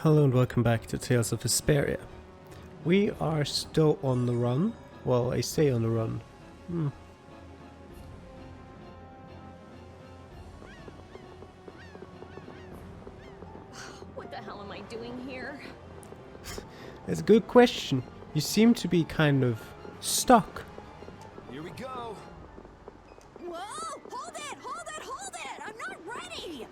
Hello and welcome back to Tales of Vesperia. We are still on the run. Well, I say on the run. What the hell am I doing here? It's a good question. You seem to be kind of stuck. Here we go. Whoa! Hold it! Hold it! Hold it! I'm not ready!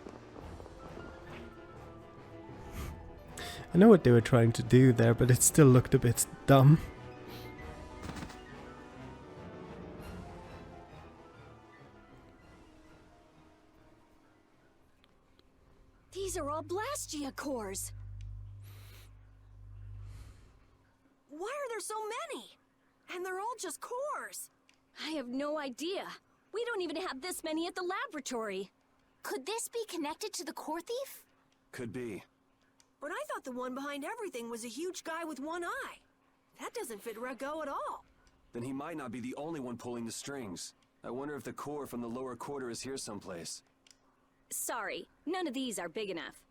I know what they were trying to do there, but it still looked a bit dumb. These are all Blastia cores. Why are there so many? And they're all just cores. I have no idea. We don't even have this many at the laboratory. Could this be connected to the core thief? Could be. But I thought the one behind everything was a huge guy with one eye. That doesn't fit Rago at all. Then he might not be the only one pulling the strings. I wonder if the core from the lower quarter is here someplace. Sorry, none of these are big enough.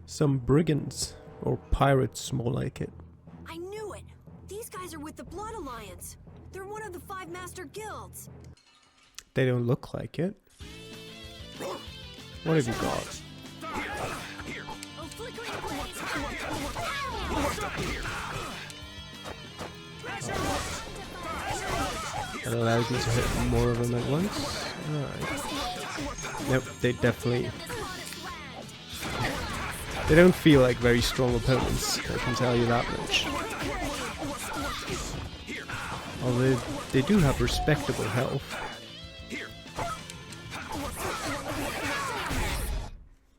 Some brigands. Or pirates, more like it. I knew it! These guys are with the Blood Alliance. They're one of the 5 master guilds. They don't look like it. What have you got? Oh, flickering blades! That allows you to hit more of them at once. Alright. Nope, they definitely... They don't feel like very strong opponents, I can tell you that much. Although they do have respectable health.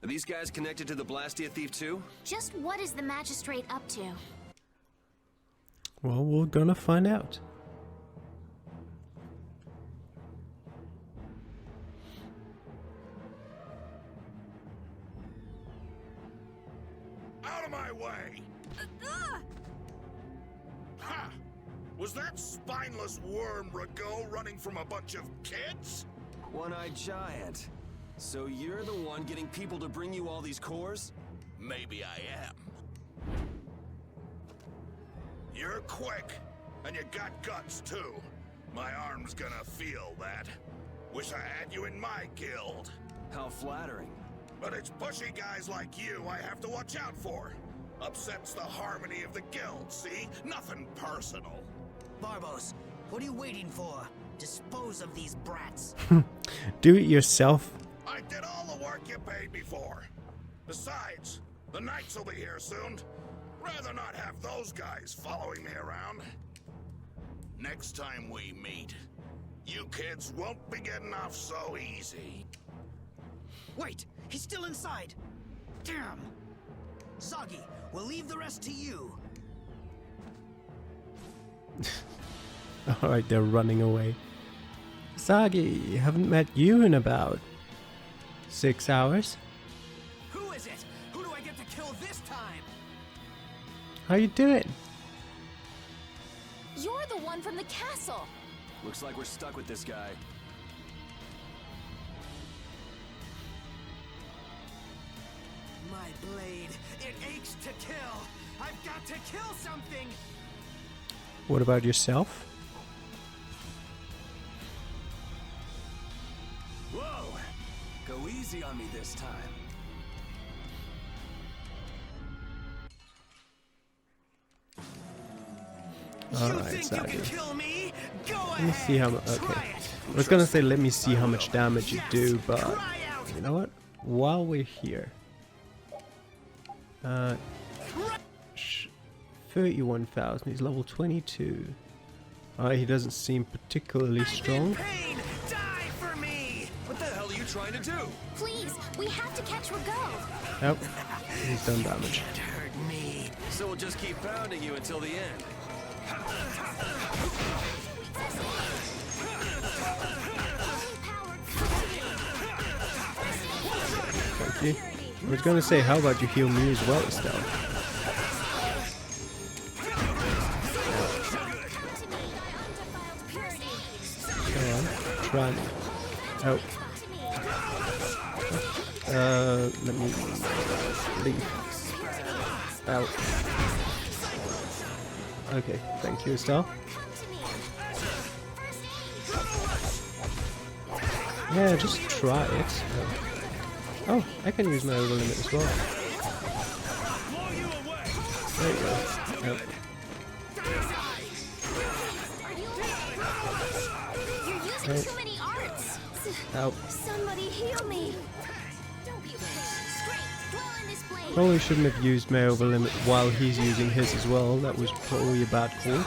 Are these guys connected to the Blastia thief too? Just what is the magistrate up to? Well, we're gonna find out. Out of my way! Ha! Was that spineless worm Rago running from a bunch of kids? One-eyed giant. So you're the one getting people to bring you all these cores? Maybe I am. You're quick, and you got guts too. My arm's gonna feel that. Wish I had you in my guild. How flattering. But it's pushy guys like you I have to watch out for. Upsets the harmony of the guild, see? Nothing personal. Barbos, what are you waiting for? Dispose of these brats. Do it yourself. I did all the work you paid me for. Besides, the knights will be here soon. Rather not have those guys following me around. Next time we meet, you kids won't be getting off so easy. Wait, he's still inside. Damn. Zoggy, we'll leave the rest to you. Alright, they're running away. Sagi, haven't met you in about 6 hours. Who is it? Who do I get to kill this time? How you doing? You're the one from the castle! Looks like we're stuck with this guy. My blade, it aches to kill. I've got to kill something. What about yourself? Whoa! Go easy on me this time. Alright, you Sagi. can kill me? Go Let me see how much. Okay. I was gonna say let me see how much damage you do, but you know what? While we're here. 31,000. He's level 22. Alright, he doesn't seem particularly strong. Pain, die for me. What the hell are you trying to do? Please, we have to catch Rago. Nope. He's done damage. Hurt me. So we'll just keep pounding you until the end. Thank you. I was gonna say, how about you heal me as well, Estelle? Come on, try me. Oh. Let me leave. Out. Okay, thank you, Estelle. Yeah, just try it. Oh, I can use my over limit as well. There you go. Yep. You're using too many arts. Out. Somebody heal me. Don't be afraid. Great. Dwell in this blade. Probably shouldn't have used my over limit while he's using his as well. That was probably a bad call.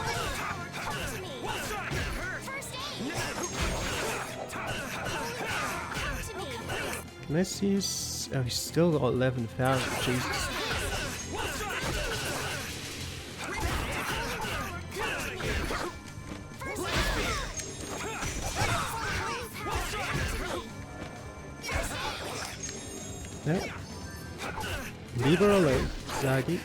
Can I see his... Oh, he's still got 11,000. Jesus. No. Leave her alone, Zaggy.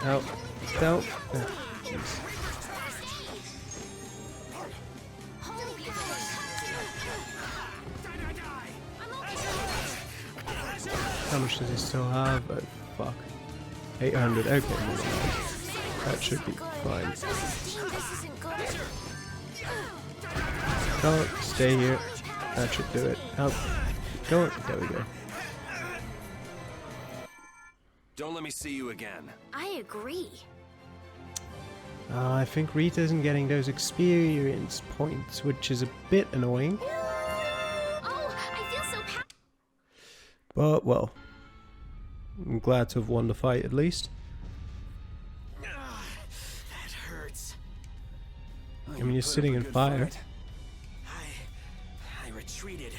Out. Out. Oh, jeez. How much does he still have? Oh, fuck. 800. Okay, that should be fine. Don't stay here. That should do it. Out. Go on. There we go. Don't let me see you again. I agree. I think Rita isn't getting those experience points, which is a bit annoying. Oh, I feel so But, well, I'm glad to have won the fight at least. That hurts. I mean, you're sitting in fire. I retreated.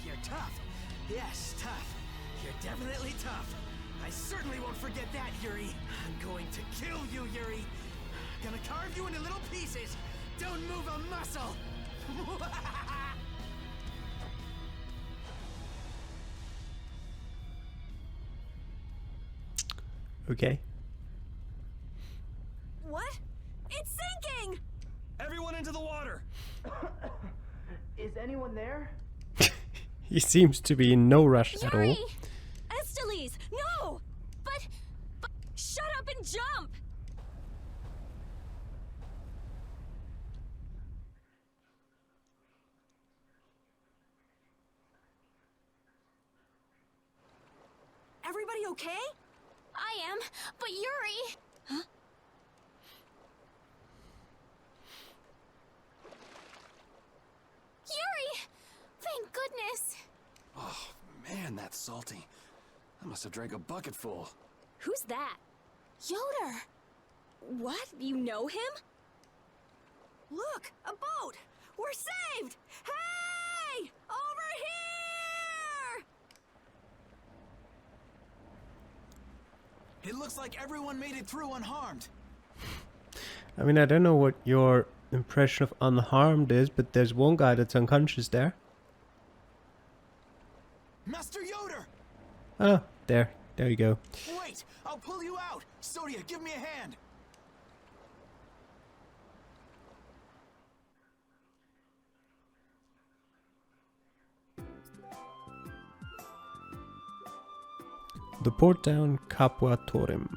You're tough. Yes, tough. You're definitely tough. I certainly won't forget that, Yuri. I'm going to kill you, Yuri. Gonna carve you into little pieces. Don't move a muscle. Okay. What? It's sinking! Everyone into the water! Is anyone there? He seems to be in no rush at all. Yuri! Estelise! No! But shut up and jump! Everybody okay? I am, but Yuri... Huh? Yuri! Thank goodness. Oh, man, that's salty. I must have drank a bucketful. Who's that? Yoder! What? You know him? Look, a boat! We're saved! Hey! Over here! It looks like everyone made it through unharmed. I mean, I don't know what your impression of unharmed is, but there's one guy that's unconscious there. Master Yoder! Oh, there you go. Wait, I'll pull you out. Sodia, give me a hand. The port town Capua Torim.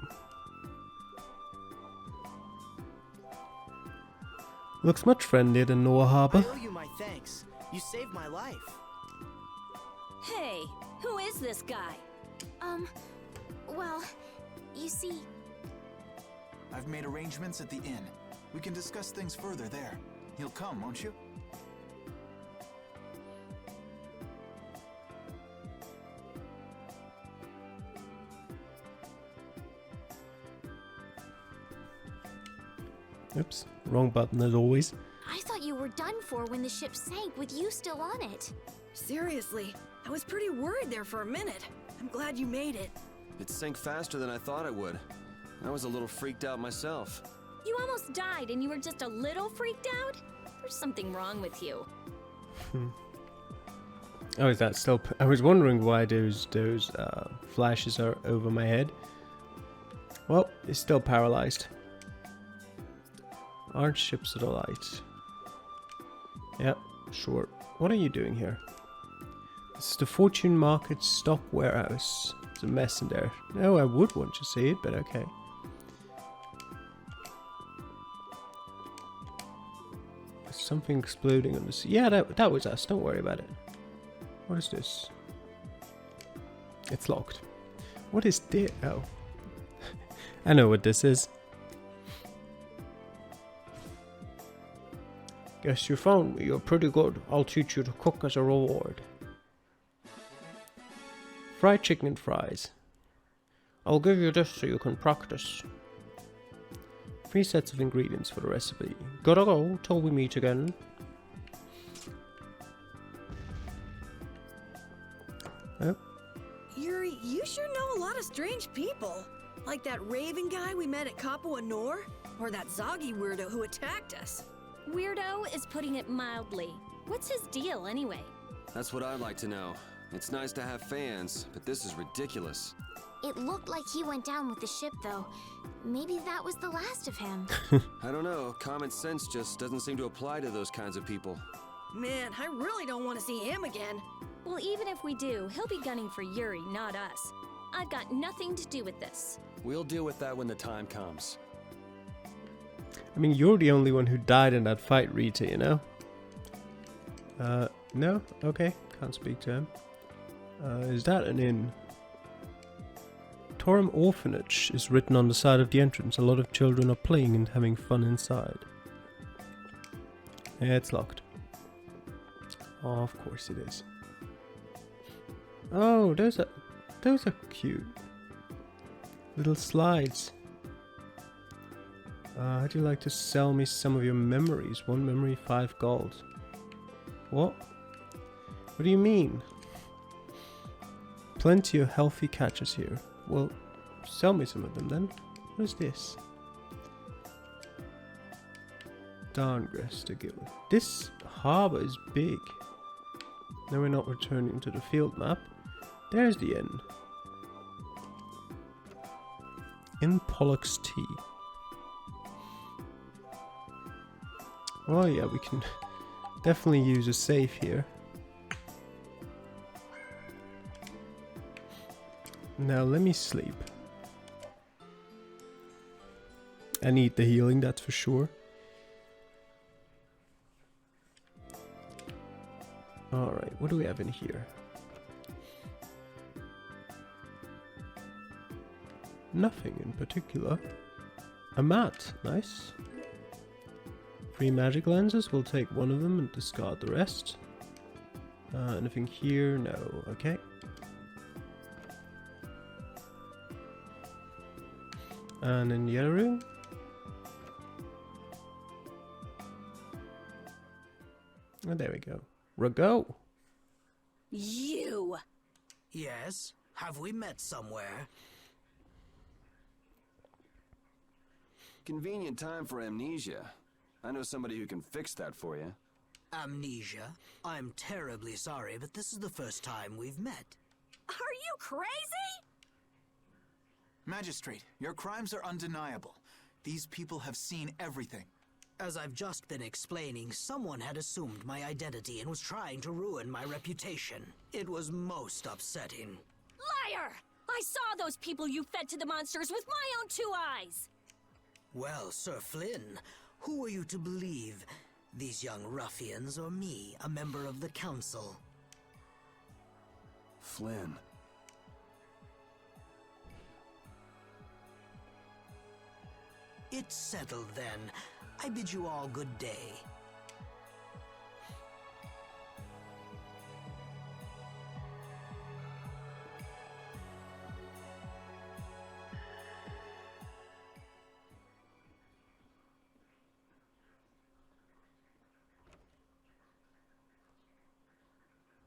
Looks much friendlier than Noah Harbor. I owe you my thanks. You saved my life. Hey, who is this guy? Well, you see... I've made arrangements at the inn. We can discuss things further there. You'll come, won't you? Oops, wrong button as always. I thought you were done for when the ship sank with you still on it. Seriously, I was pretty worried there for a minute. I'm glad you made it. It sank faster than I thought it would. I was a little freaked out myself. You almost died and you were just a little freaked out? There's something wrong with you. Oh, is that still... I was wondering why those flashes are over my head. Well, it's still paralyzed. Aren't ships of the light? Yep, sure. What are you doing here? This is the Fortune Market Stock Warehouse. There's a mess in there. No, I would want to see it, but okay. There's something exploding on the sea. Yeah, that was us. Don't worry about it. What is this? It's locked. What is this? Oh. I know what this is. Guess you found me. You're pretty good. I'll teach you to cook as a reward. Fried chicken and fries. I'll give you this so you can practice. 3 sets of ingredients for the recipe. Gotta go till we meet again. Oh. Yuri, you sure know a lot of strange people. Like that Raven guy we met at Kapua Nor? Or that Zoggy weirdo who attacked us. Weirdo is putting it mildly. What's his deal anyway? That's what I'd like to know. It's nice to have fans, but this is ridiculous. It looked like he went down with the ship, though. Maybe that was the last of him. I don't know. Common sense just doesn't seem to apply to those kinds of people. Man, I really don't want to see him again. Well, even if we do, he'll be gunning for Yuri, not us. I've got nothing to do with this. We'll deal with that when the time comes. I mean, you're the only one who died in that fight, Rita, you know? No? Okay. Can't speak to him. Is that an inn? Torum Orphanage is written on the side of the entrance. A lot of children are playing and having fun inside. Yeah, it's locked. Oh, of course it is. Oh, those are cute. Little slides. How'd you like to sell me some of your memories? 1 memory, 5 gold. What? What do you mean? Plenty of healthy catches here. Well, sell me some of them then. What is this? Darngress to Guild. This harbour is big. Now we're not returning to the field map. There's the inn. In Pollock's Tea. Oh yeah, we can definitely use a safe here. Now let me sleep. I need the healing, that's for sure. Alright, what do we have in here? Nothing in particular. A mat, nice. 3 magic lenses, we'll take 1 of them and discard the rest. Anything here? No, okay. And in the other room? Oh, there we go. Rago! You! Yes? Have we met somewhere? Convenient time for amnesia. I know somebody who can fix that for you. Amnesia? I'm terribly sorry, but this is the first time we've met. Are you crazy? Magistrate, your crimes are undeniable. These people have seen everything. As I've just been explaining, someone had assumed my identity and was trying to ruin my reputation. It was most upsetting. Liar! I saw those people you fed to the monsters with my own 2 eyes! Well, Sir Flynn, who are you to believe? These young ruffians or me, a member of the council? Flynn. It's settled then. I bid you all good day.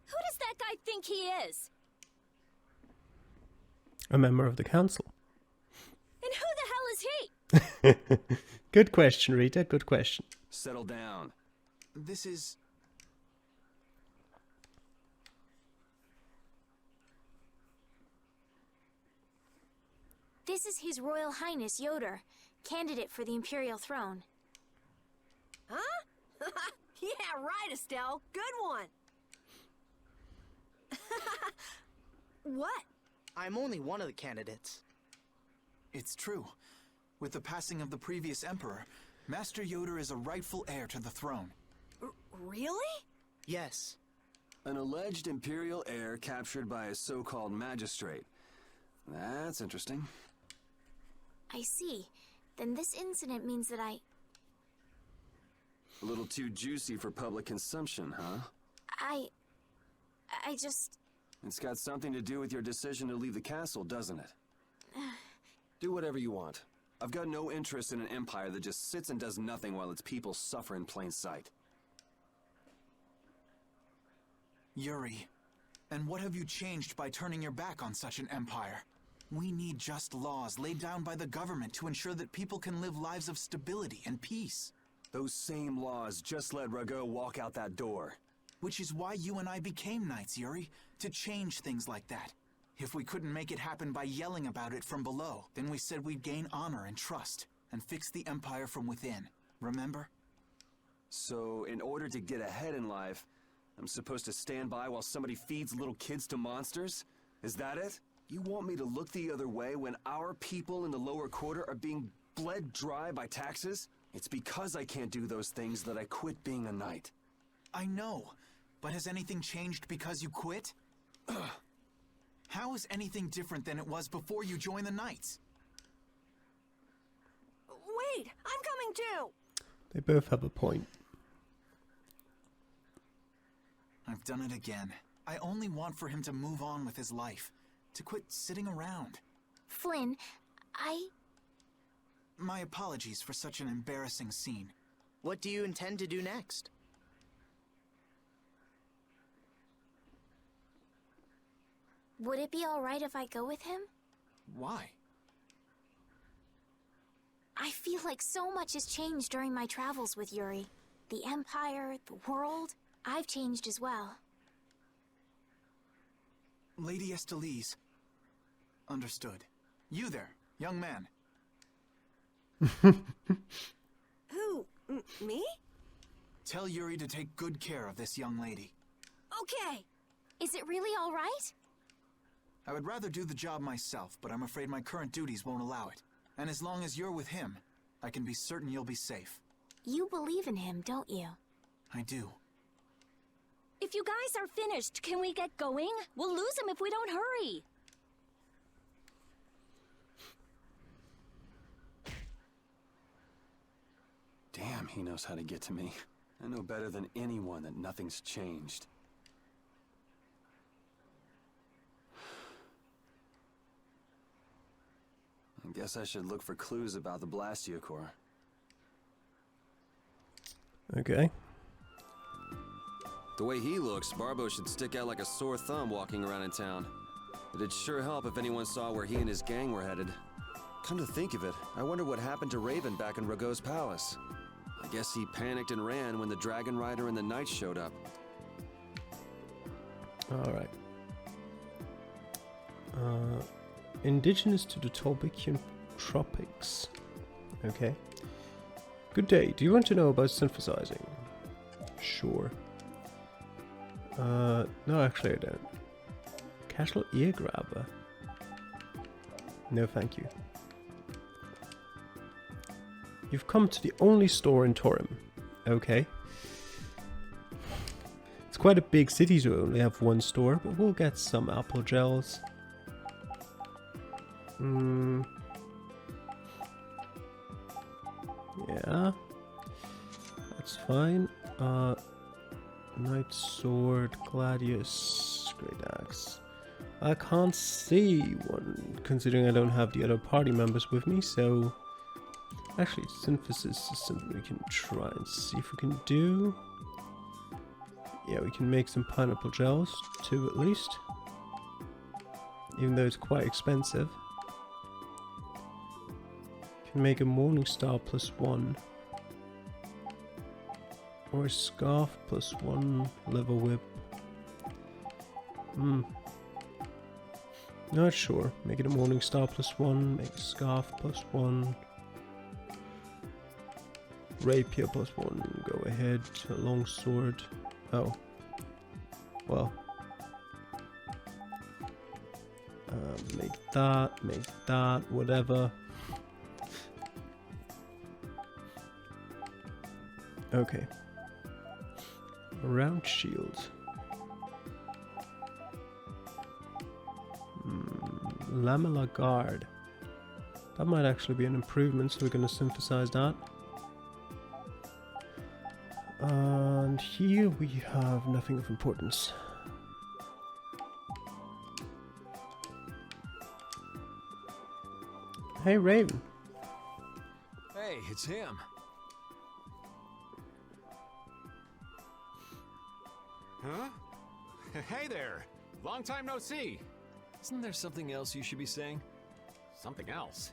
Who does that guy think he is? A member of the council. And who the hell is he? Good question, Rita. Good question. Settle down. This is... This is His Royal Highness Yoder, candidate for the Imperial throne. Huh? Yeah, right, Estelle. Good one. What? I'm only one of the candidates. It's true. With the passing of the previous emperor, Master Yoder is a rightful heir to the throne. Really? Yes. An alleged Imperial heir captured by a so-called magistrate. That's interesting. I see. Then this incident means that A little too juicy for public consumption, huh? I just... It's got something to do with your decision to leave the castle, doesn't it? Do whatever you want. I've got no interest in an empire that just sits and does nothing while its people suffer in plain sight. Yuri, and what have you changed by turning your back on such an empire? We need just laws laid down by the government to ensure that people can live lives of stability and peace. Those same laws just let Rago walk out that door. Which is why you and I became knights, Yuri, to change things like that. If we couldn't make it happen by yelling about it from below, then we said we'd gain honor and trust, and fix the empire from within. Remember? So, in order to get ahead in life, I'm supposed to stand by while somebody feeds little kids to monsters? Is that it? You want me to look the other way when our people in the lower quarter are being bled dry by taxes? It's because I can't do those things that I quit being a knight. I know, but has anything changed because you quit? How is anything different than it was before you joined the Knights? Wait, I'm coming too! They both have a point. I've done it again. I only want for him to move on with his life, to quit sitting around. Flynn, My apologies for such an embarrassing scene. What do you intend to do next? Would it be alright if I go with him? Why? I feel like so much has changed during my travels with Yuri. The Empire, the world. I've changed as well. Lady Estelise. Understood. You there, young man. Who? Me? Tell Yuri to take good care of this young lady. Okay. Is it really alright? I would rather do the job myself, but I'm afraid my current duties won't allow it. And as long as you're with him, I can be certain you'll be safe. You believe in him, don't you? I do. If you guys are finished, can we get going? We'll lose him if we don't hurry. Damn, he knows how to get to me. I know better than anyone that nothing's changed. I guess I should look for clues about the Blastia Core. Okay. The way he looks, Barbo should stick out like a sore thumb walking around in town. It'd sure help if anyone saw where he and his gang were headed. Come to think of it, I wonder what happened to Raven back in Rago's palace. I guess he panicked and ran when the Dragon Rider and the Knights showed up. Alright. Indigenous to the Tolbekian tropics. Okay. Good day. Do you want to know about synthesizing? Sure. No, actually I don't. Casual ear grabber. No, thank you. You've come to the only store in Torim. Okay. It's quite a big city to only have one store, but we'll get some apple gels. Yeah. That's fine. Knight Sword, Gladius, Great Axe. I can't see one, considering I don't have the other party members with me, so... Actually, synthesis is something we can try and see if we can do. Yeah, we can make some pineapple gels, 2 at least. Even though it's quite expensive. Can make a Morning Star +1. Or a Scarf +1 level whip. Not sure. Make it a morning star +1. Make scarf +1. Rapier +1. Go ahead. A long sword. Oh. Well. Make that, whatever. Okay. Round shield. Lamellar guard. That might actually be an improvement, so we're going to synthesize that. And here we have nothing of importance. Hey, Raven. Hey, it's him. Huh? Hey there! Long time no see! Isn't there something else you should be saying? Something else?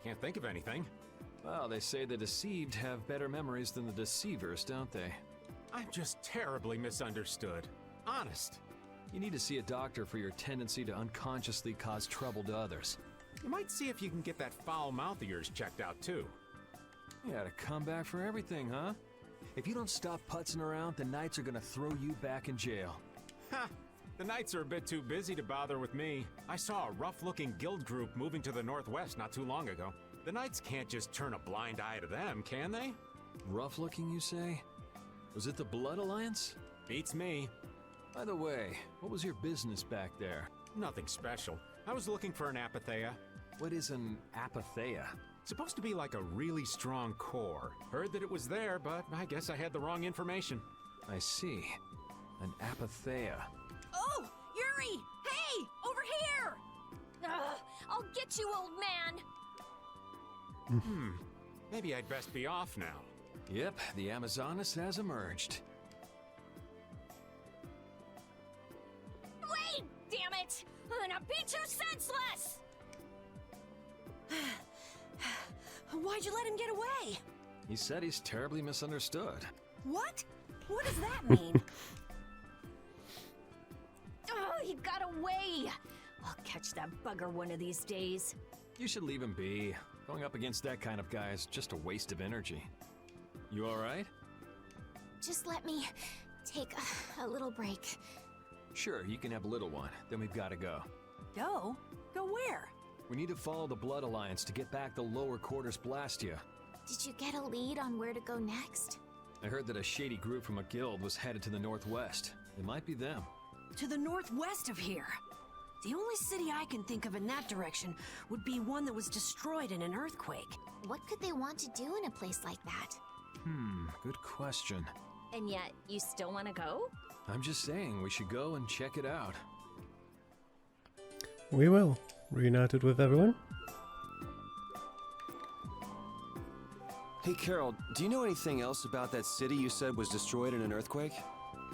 Can't think of anything. Well, they say the deceived have better memories than the deceivers, don't they? I'm just terribly misunderstood. Honest. You need to see a doctor for your tendency to unconsciously cause trouble to others. You might see if you can get that foul mouth of yours checked out, too. You got a comeback for everything, huh? If you don't stop putzing around, the Knights are gonna throw you back in jail. Ha! The Knights are a bit too busy to bother with me. I saw a rough-looking guild group moving to the northwest not too long ago. The Knights can't just turn a blind eye to them, can they? Rough-looking, you say? Was it the Blood Alliance? Beats me. By the way, what was your business back there? Nothing special. I was looking for an apatheia. What is an apatheia? Supposed to be like a really strong core. Heard that it was there, but I guess I had the wrong information. I see. An apatheia. Oh, Yuri! Hey, over here! I'll get you, old man! Maybe I'd best be off now. Yep, the Amazonas has emerged. Wait! Damn it! I'm gonna beat you senseless! Why'd you let him get away? He said he's terribly misunderstood. What? What does that mean? Oh, he got away! I'll catch that bugger one of these days. You should leave him be. Going up against that kind of guy is just a waste of energy. You alright? Just let me take a little break. Sure, you can have a little one. Then we've got to go. Go? Go where? We need to follow the Blood Alliance to get back the lower quarters Blastia. Did you get a lead on where to go next? I heard that a shady group from a guild was headed to the northwest. It might be them. To the northwest of here. The only city I can think of in that direction would be one that was destroyed in an earthquake. What could they want to do in a place like that? Good question. And yet, you still want to go? I'm just saying we should go and check it out. We will. Reunited with everyone. Hey, Carol, do you know anything else about that city you said was destroyed in an earthquake?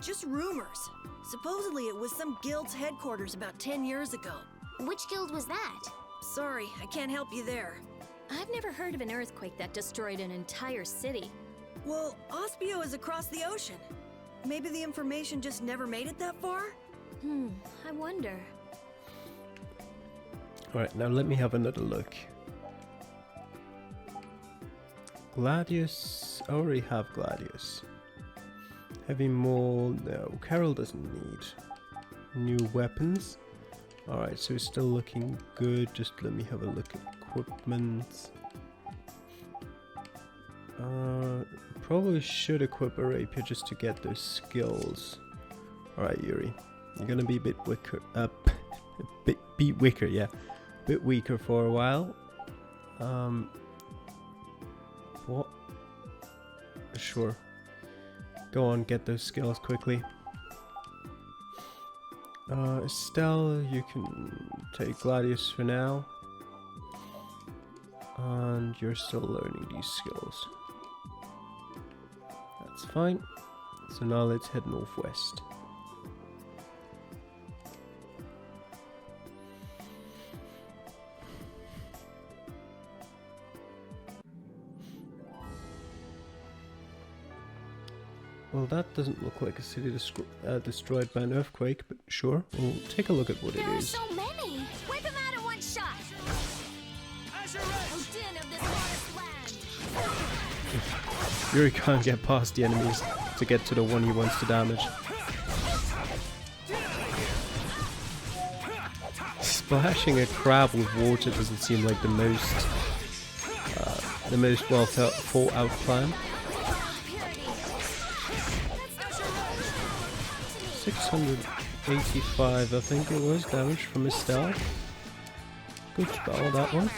Just rumors. Supposedly it was some guild's headquarters about 10 years ago. Which guild was that? Sorry, I can't help you there. I've never heard of an earthquake that destroyed an entire city. Well, Ospio is across the ocean. Maybe the information just never made it that far? I wonder. Alright, now let me have another look. Gladius. I already have Gladius. Heavy maul. No, Carol doesn't need new weapons. Alright, so it's still looking good. Just let me have a look at equipment. Probably should equip a rapier just to get those skills. Alright, Yuri. You're gonna be a bit weaker. Bit weaker, yeah. Bit weaker for a while. What? Sure. Go on, get those skills quickly. Estelle, you can take Gladius for now. And you're still learning these skills. That's fine. So now let's head northwest. Well, that doesn't look like a city destroyed by an earthquake, but sure, we'll take a look at what it There are is. so many! Wipe them out in one shot! Odin of this forest land! Yuri can't get past the enemies to get to the one he wants to damage. Splashing a crab with water doesn't seem like the most well thought out plan. 685, I think it was, damage from Estelle. Good spell, that one.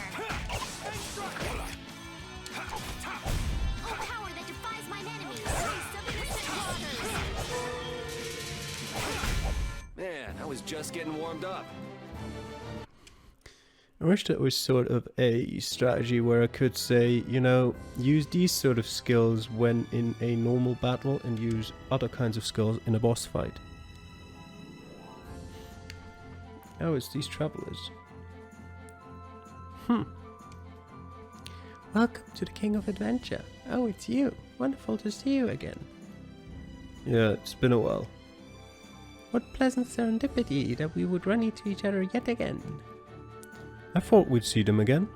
Man, I was just getting warmed up. I wish there was sort of a strategy where I could say, you know, use these sort of skills when in a normal battle and use other kinds of skills in a boss fight. Oh, it's these travelers. Welcome to the King of Adventure. Oh, it's you. Wonderful to see you again. Yeah, it's been a while. What pleasant serendipity that we would run into each other yet again. I thought we'd see them again.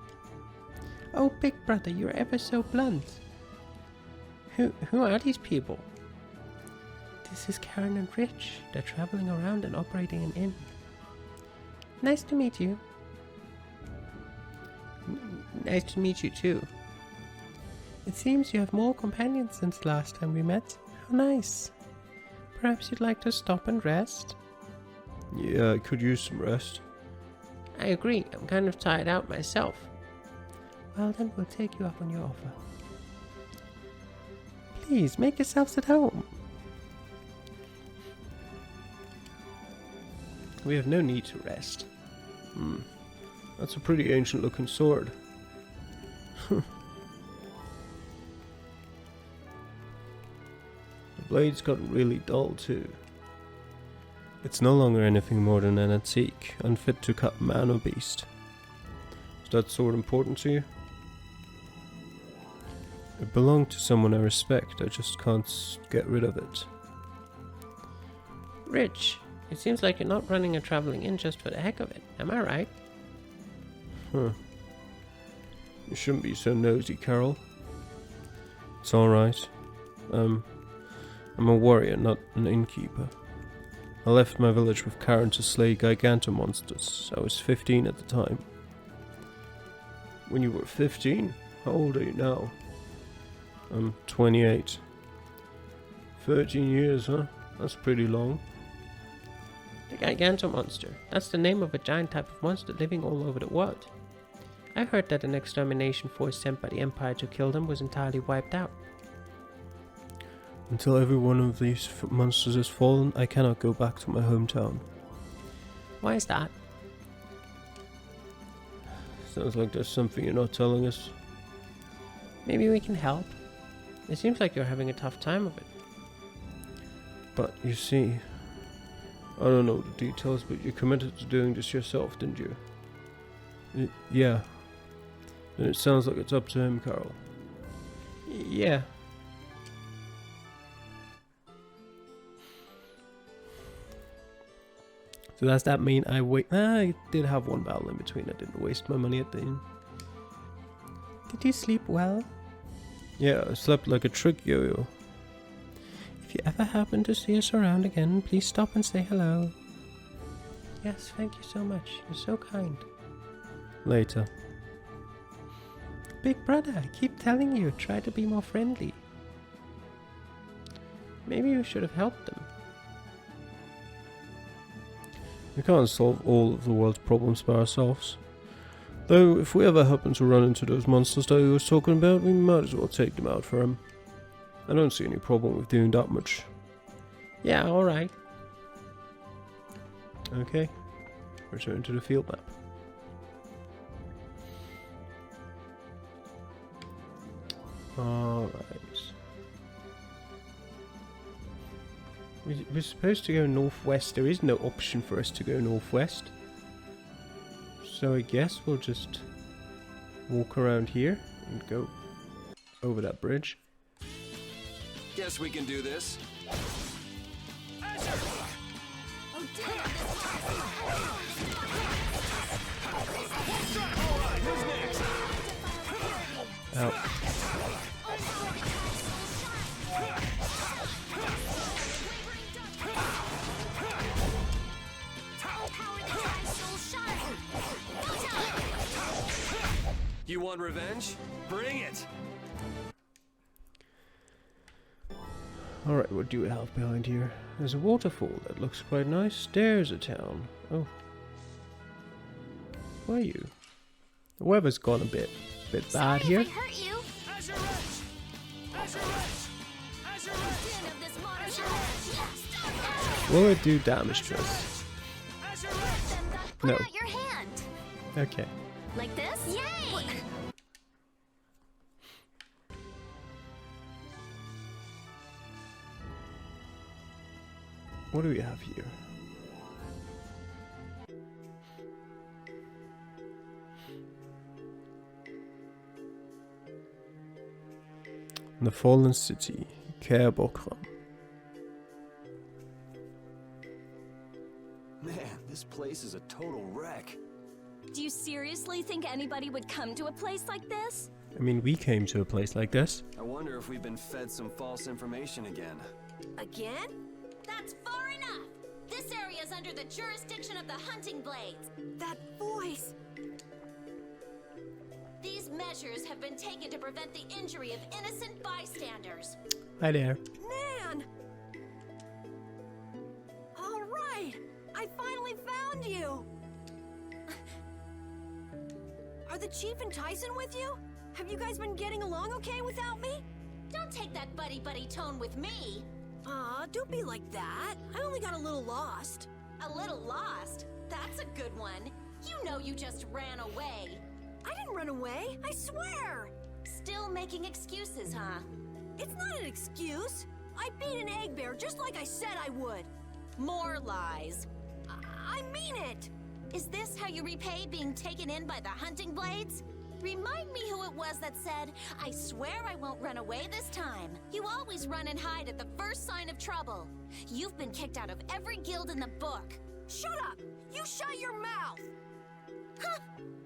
Oh, big brother, you're ever so blunt. Who are these people? This is Karen and Rich. They're traveling around and operating an inn. Nice to meet you. Nice to meet you too. It seems you have more companions since last time we met. How nice. Perhaps you'd like to stop and rest? Yeah, I could use some rest. I agree, I'm kind of tired out myself. Well then, we'll take you up on your offer. Please, make yourselves at home. We have no need to rest. That's a pretty ancient looking sword. The blade's gotten really dull too. It's no longer anything more than an antique, unfit to cut man or beast. Is that sword important to you? It belonged to someone I respect, I just can't get rid of it. Rich, it seems like you're not running a traveling inn just for the heck of it, am I right? Huh. You shouldn't be so nosy, Carol. It's alright. I'm a warrior, not an innkeeper. I left my village with Karen to slay gigantomonsters. I was 15 at the time. When you were 15? How old are you now? I'm 28. 13 years, huh? That's pretty long. The gigantomonster. That's the name of a giant type of monster living all over the world. I heard that an extermination force sent by the Empire to kill them was entirely wiped out. Until every one of these monsters is fallen, I cannot go back to my hometown. Why is that? Sounds like there's something you're not telling us. Maybe we can help. It seems like you're having a tough time of it. But you see, I don't know the details, but you committed to doing this yourself, didn't you? Yeah. Then it sounds like it's up to him, Carol. Yeah. So does that mean I did have one battle in between. I didn't waste my money at the inn. Did you sleep well? Yeah, I slept like a trick yo-yo. If you ever happen to see us around again, please stop and say hello. Yes, thank you so much. You're so kind. Later. Big brother, I keep telling you, try to be more friendly. Maybe we should have helped them. We can't solve all of the world's problems by ourselves. Though, if we ever happen to run into those monsters that he was talking about, we might as well take them out for him. I don't see any problem with doing that much. Yeah, alright. Okay. Return to the field map. Alright. We're supposed to go northwest. There is no option for us to go northwest. So I guess we'll just walk around here and go over that bridge. Guess we can do this. Oh, damn, Who's next? Oh. You want revenge? Bring it! Alright, what do we have behind here? There's a waterfall that looks quite nice. There's a town. Oh. Who are you? The weather's gone a bit bad here. Will it do damage to us? No. Put out your hand. Okay. Like this? Yay! What do we have here? The Fallen City, Kerbokram. Man, this place is a total wreck. Do you seriously think anybody would come to a place like this? I mean, we came to a place like this. I wonder if we've been fed some false information again. Again? That's far enough! This area is under the jurisdiction of the Hunting Blades. That voice! These measures have been taken to prevent the injury of innocent bystanders. Hi there. Nan! All right! I finally found you! Are the Chief and Tyson with you? Have you guys been getting along okay without me? Don't take that buddy-buddy tone with me. Aw, don't be like that. I only got a little lost. A little lost? That's a good one. You know you just ran away. I didn't run away, I swear! Still making excuses, huh? It's not an excuse. I beat an egg bear just like I said I would. More lies. I mean it! Is this how you repay being taken in by the Hunting Blades? Remind me who it was that said, "I swear I won't run away this time." You always run and hide at the first sign of trouble. You've been kicked out of every guild in the book. Shut up! You shut your mouth! Huh!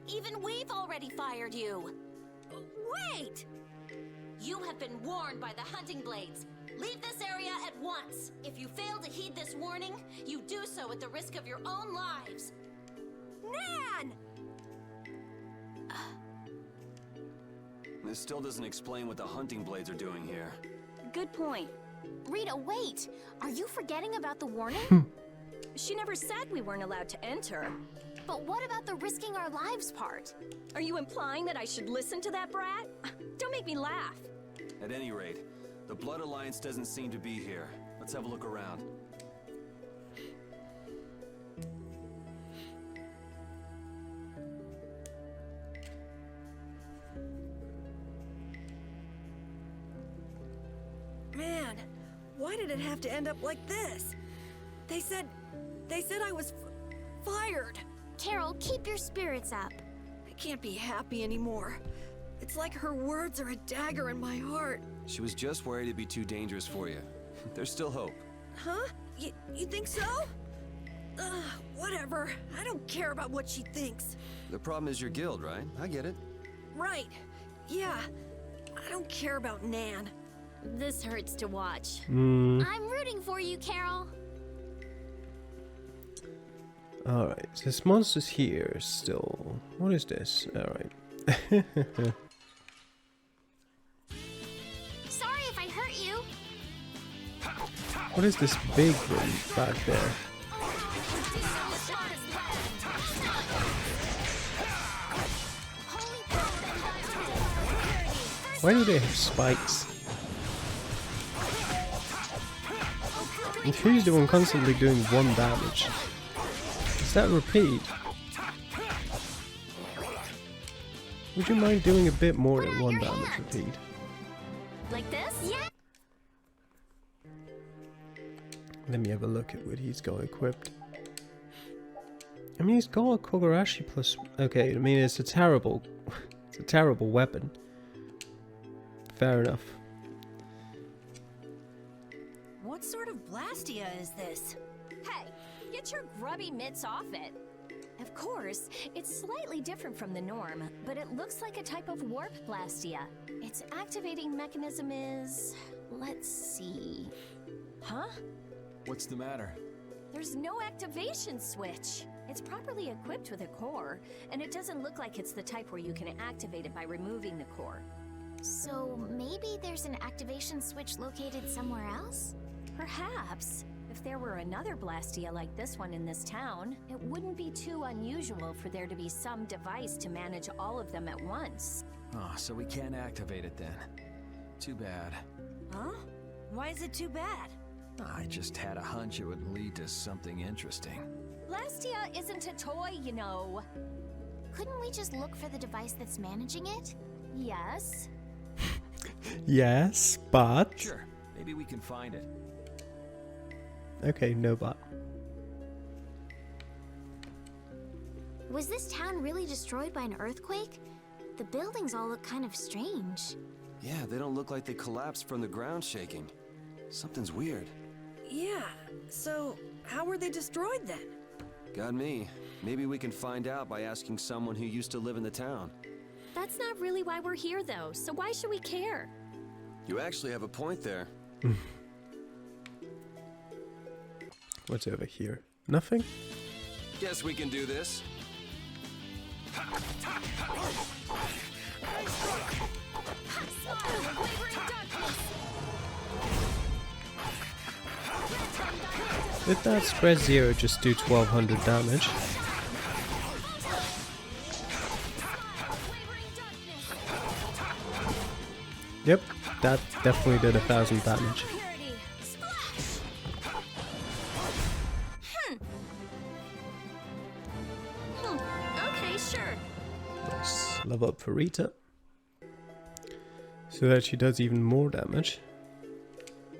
Even we've already fired you. Wait! You have been warned by the Hunting Blades. Leave this area at once. If you fail to heed this warning, you do so at the risk of your own lives. Nan! This still doesn't explain what the Hunting Blades are doing here. Good point. Rita, wait! Are you forgetting about the warning? She never said we weren't allowed to enter. But what about the risking our lives part? Are you implying that I should listen to that brat? Don't make me laugh. At any rate, the Blood Alliance doesn't seem to be here. Let's have a look around. Man, why did it have to end up like this? They said I was fired. Carol, keep your spirits up. I can't be happy anymore. It's like her words are a dagger in my heart. She was just worried it'd be too dangerous for you. There's still hope. Huh? You think so? Whatever. I don't care about what she thinks. The problem is your guild, right? I get it. Right. Yeah. I don't care about Nan. This hurts to watch. I'm rooting for you, Carol. Alright, so this monster's here still. What is this? Alright. Sorry if I hurt you. What is this big room back there? Why do they have spikes? And who's the one constantly doing 1 damage? Is that repeat? Would you mind doing a bit more than 1 damage repeat? Like this? Yeah. Let me have a look at what he's got equipped. I mean, he's got a Kogarashi plus... Okay, I mean, it's a terrible weapon. Fair enough. sort of Blastia is this? Hey, get your grubby mitts off it. Of course, it's slightly different from the norm, but it looks like a type of warp blastia. Its activating mechanism is... let's see... Huh? What's the matter? There's no activation switch. It's properly equipped with a core, and it doesn't look like it's the type where you can activate it by removing the core. So maybe there's an activation switch located somewhere else? Perhaps. If there were another Blastia like this one in this town, it wouldn't be too unusual for there to be some device to manage all of them at once. Oh, so we can't activate it then. Too bad. Huh? Why is it too bad? I just had a hunch it would lead to something interesting. Blastia isn't a toy, you know. Couldn't we just look for the device that's managing it? Yes. Yes, but... Sure, maybe we can find it. Okay, no but. Was this town really destroyed by an earthquake? The buildings all look kind of strange. Yeah, they don't look like they collapsed from the ground shaking. Something's weird. Yeah, so how were they destroyed then? Got me. Maybe we can find out by asking someone who used to live in the town. That's not really why we're here, though, so why should we care? You actually have a point there. What's over here? Nothing? Guess we can do this. Did that spread zero just do 1200 damage? Yep, that definitely did 1000 damage. Okay, sure. Nice. Level up for Rita. So that she does even more damage.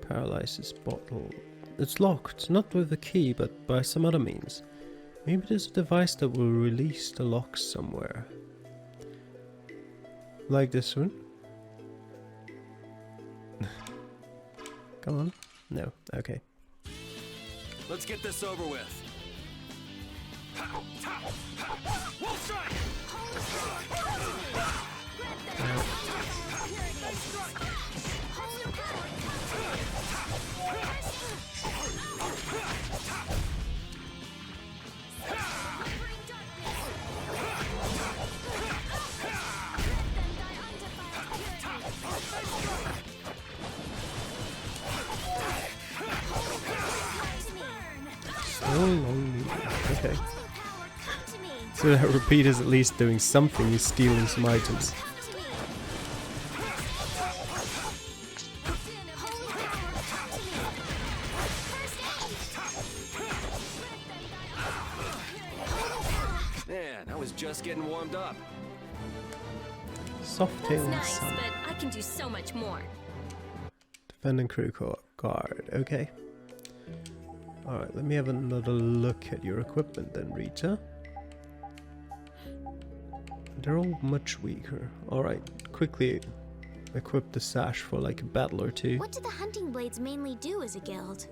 Paralyzes bottle. It's locked, not with a key, but by some other means. Maybe there's a device that will release the lock somewhere. Like this one. Come on. No. Okay. Let's get this over with. Okay. So that repeat is at least doing something, he's stealing some items. Man, I was just getting warmed up. Soft That's tail and nice, sun. but I can do so much more. Defending crew guard, okay. Alright, let me have another look at your equipment then, Rita. They're all much weaker. Alright, quickly equip the sash for like a battle or two. What do the hunting blades mainly do as a guild?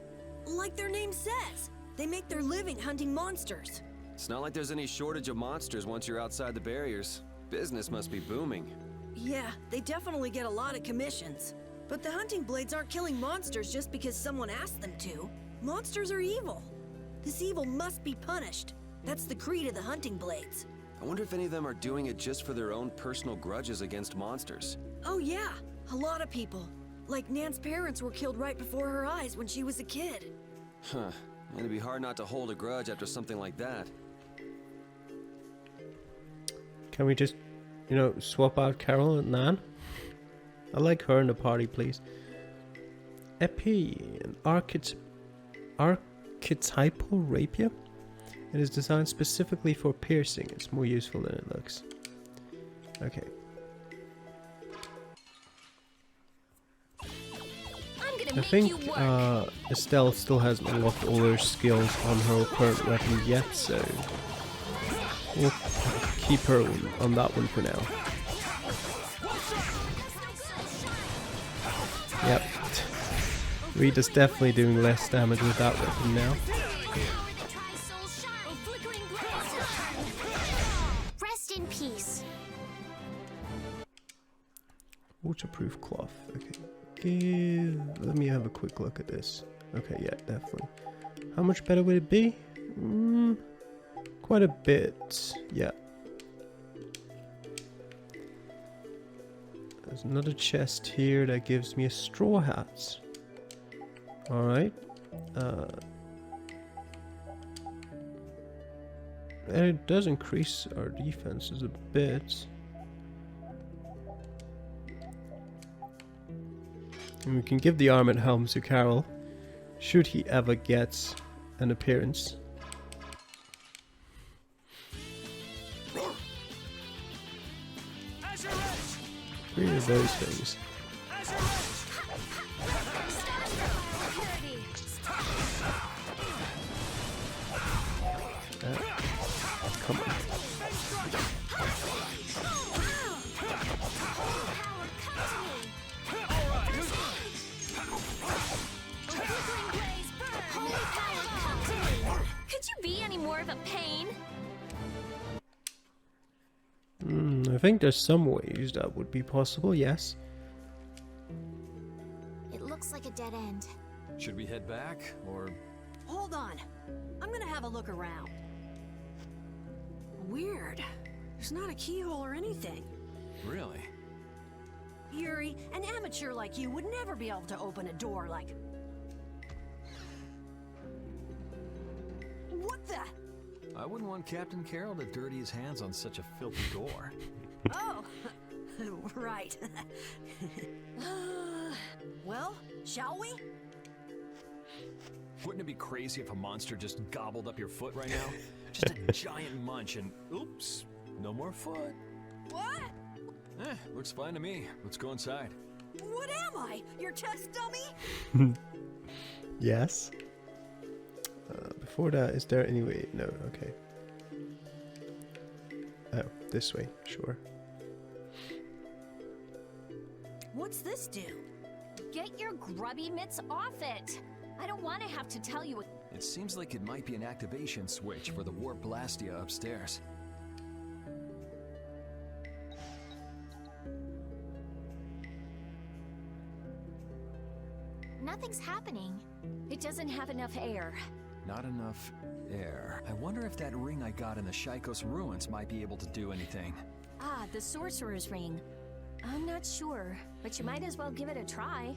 Like their name says, they make their living hunting monsters. It's not like there's any shortage of monsters once you're outside the barriers. Business must be booming. Yeah, they definitely get a lot of commissions. But the hunting blades aren't killing monsters just because someone asked them to. Monsters are evil. This evil must be punished. That's the creed of the hunting blades. I wonder if any of them are doing it just for their own personal grudges against monsters. Oh yeah, a lot of people. Like Nan's parents were killed right before her eyes when she was a kid. Huh. It'd be hard not to hold a grudge after something like that. Can we just, you know, swap out Carol and Nan? I like her in the party, please. Epi, an archetypal rapier. It is designed specifically for piercing. It's more useful than it looks. Okay. I think Estelle still hasn't unlocked all her skills on her current weapon yet, so we'll keep her on that one for now. Yep. Rita's definitely doing less damage with that weapon now. Rest in peace. Waterproof cloth. Okay. Let me have a quick look at this. Okay, yeah, definitely. How much better would it be? Quite a bit. Yeah. There's another chest here that gives me a straw hat. Alright. And it does increase our defenses a bit. And we can give the armored helm to Carol, should he ever get an appearance. Three of those things. Come on. Could you be any more of a pain? I think there's some ways that would be possible, yes. It looks like a dead end. Should we head back, or... Hold on. I'm gonna have a look around. Weird. There's not a keyhole or anything. Really? Yuri, an amateur like you would never be able to open a door like... What the... I wouldn't want Captain Carroll to dirty his hands on such a filthy door. Oh, right. Well, shall we? Wouldn't it be crazy if a monster just gobbled up your foot right now? Just a giant munch and oops, no more foot. What? Looks fine to me. Let's go inside. What am I? Your test dummy? Yes. Before that, is there any way? No, okay. Oh, this way, sure. What's this do? Get your grubby mitts off it. I don't want to have to tell you. It seems like it might be an activation switch for the warp blastia upstairs. Nothing's happening. It doesn't have enough air. Not enough air. I wonder if that ring I got in the Shaikos ruins might be able to do anything. Ah, the sorcerer's ring. I'm not sure, but you might as well give it a try.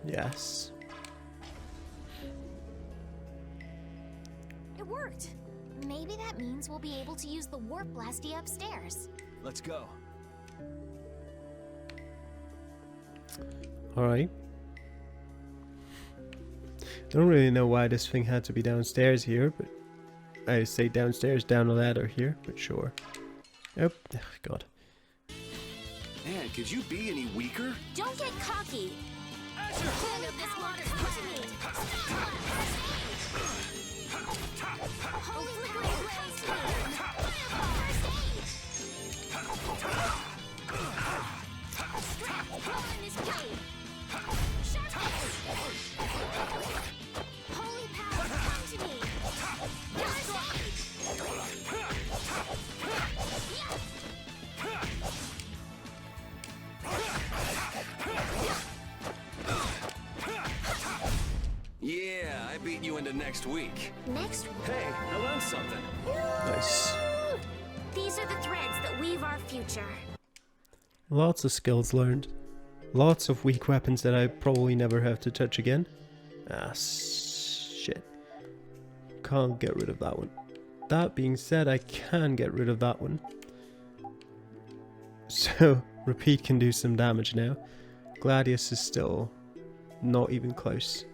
Yes. It worked. Maybe that means we'll be able to use the warp blasty upstairs. Let's go. Alright. Don't really know why this thing had to be downstairs here, but I say downstairs, down a ladder here, but sure. Oh, God. Man, could you be any weaker? Don't get cocky. None of this water's pushing me. Holy liquid blaze flame. Hole in this cave. Holy power, come to me. Yeah, I beat you into next week. Next week. Hey, I learned something. Nice. These are the threads that weave our future. Lots of skills learned. Lots of weak weapons that I probably never have to touch again. Ah, shit. Can't get rid of that one. That being said, I can get rid of that one. So, Repeat can do some damage now. Gladius is still not even close.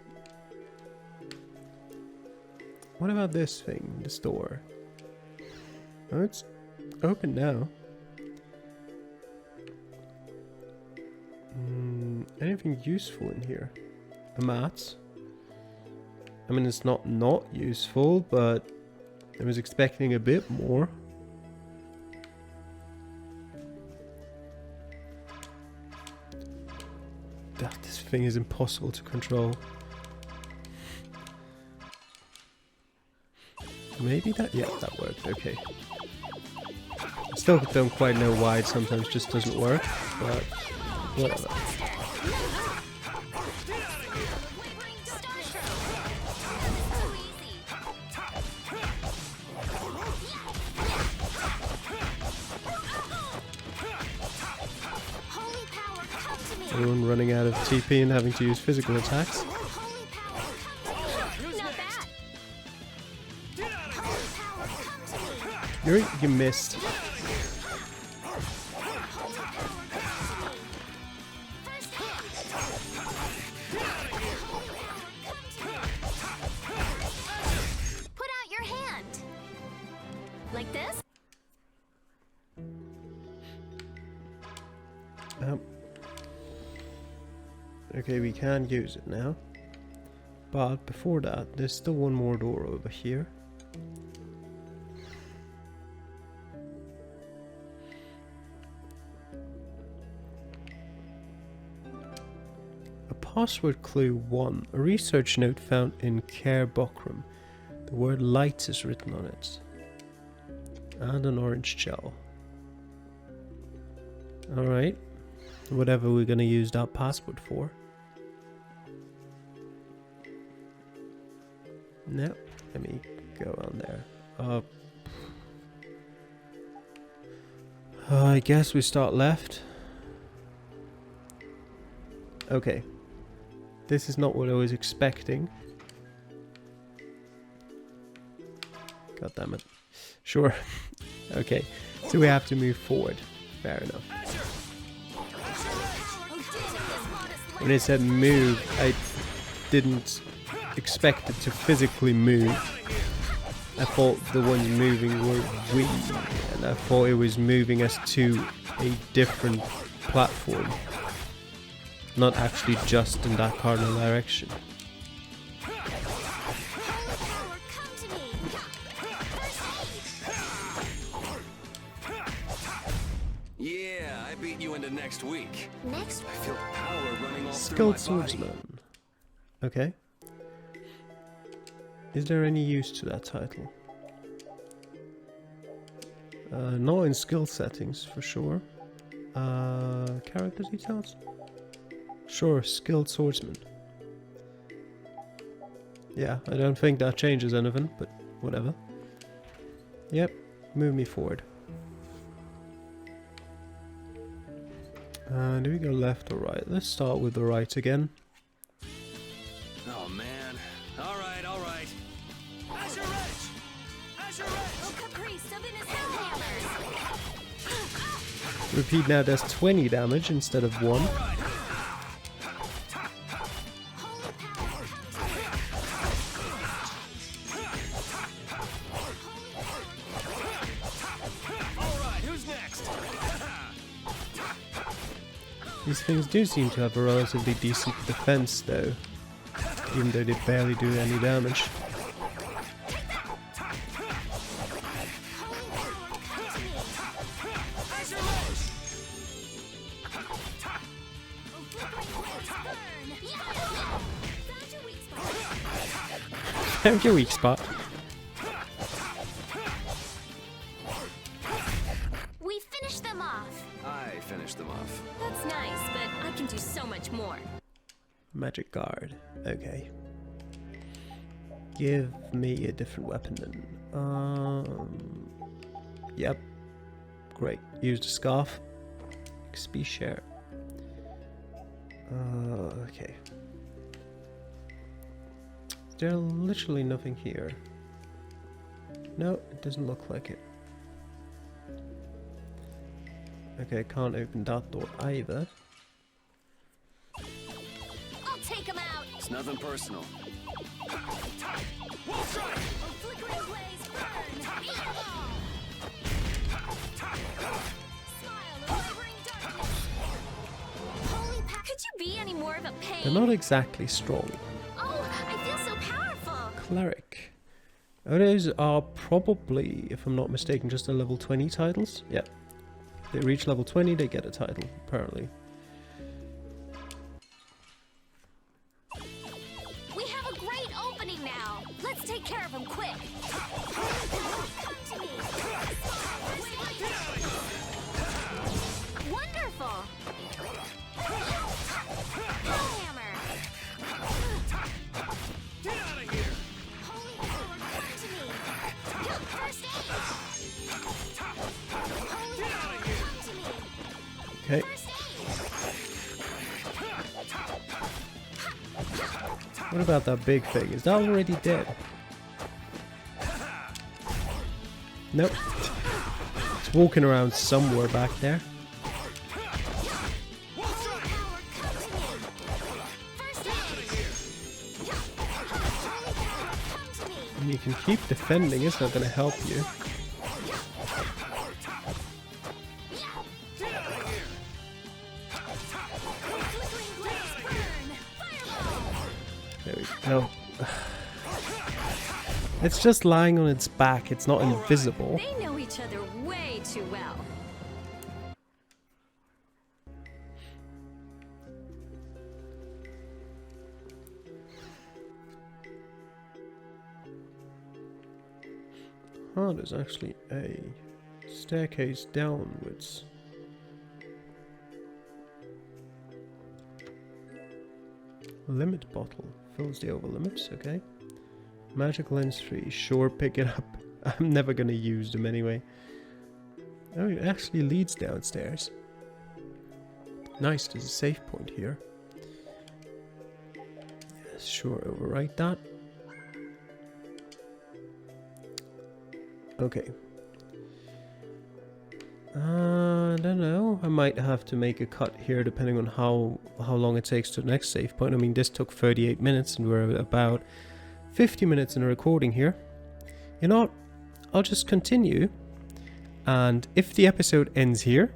What about this thing? This door? Oh, it's open now. Anything useful in here? A mat? I mean, it's not useful, but I was expecting a bit more. thing is impossible to control. Maybe that... yeah, that worked, okay. I still don't quite know why it sometimes just doesn't work, but whatever. Everyone running out of TP and having to use physical attacks. You missed. Put out your hand. Like this? Okay, we can use it now. But before that, there's still one more door over here. Password clue 1. A research note found in Care Bokram. The word lights is written on it. And an orange gel. Alright. Whatever we're gonna use that password for. No. Let me go on there. I guess we start left. Okay. This is not what I was expecting. God damn it. Sure. Okay. So we have to move forward. Fair enough. When it said move, I didn't expect it to physically move. I thought the ones moving were we, and I thought it was moving us to a different platform. Not actually just in that cardinal direction. Yeah, I beat you into next week. Next week? I feel power running all Skilled through my body. swordsman. Okay. Is there any use to that title? Not in skill settings, for sure. Character details? Sure, skilled swordsman. Yeah, I don't think that changes anything, but whatever. Yep, move me forward. Do we go left or right? Let's start with the right again. Oh man. Alright, alright. As you're ready! As you're ready! Oh, Caprice, something is hammers. Repeat now does 20 damage instead of 1. These things do seem to have a relatively decent defense though, even though they barely do any damage. Found your weak spot. We finished them off. I finished them off. That's nice, but I can do so much more. Magic guard. Okay. Give me a different weapon then. Yep. Great. Use the scarf. XP share. Okay. There's literally nothing here. No, it doesn't look like it. Okay, can't open that door either. I'll take him out. It's nothing personal. We'll try. A flickering blaze burn. Smile, a quivering darkness. Holy could you be any more of a pain? They're not exactly strong. Oh, I feel so powerful. Cleric. Oh, those are probably, if I'm not mistaken, just the level 20 titles. Yep. They reach level 20, they get a title, apparently. I'll take care of him quick. Come to me. Wonderful. Hammer. Get out of here! Holy power, come to me. First aid. Holy power, come to me. Okay. First aid. What about that big thing? Is that already dead? Nope. It's walking around somewhere back there. And you can keep defending, it's not going to help you. There we go. It's just lying on its back, it's not invisible. They know each other way too well. Oh, there's actually a staircase downwards. Limit bottle. Fills the over limits, okay. Magic lens 3. Sure, pick it up. I'm never gonna use them anyway. Oh, it actually leads downstairs. Nice, there's a save point here. Sure, overwrite that. Okay. I don't know. I might have to make a cut here depending on how long it takes to the next save point. I mean, this took 38 minutes and we're about 50 minutes in a recording here. You know what? I'll just continue. And if the episode ends here,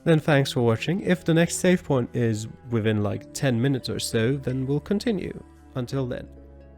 then thanks for watching. If the next save point is within like 10 minutes or so, then we'll continue. Until then.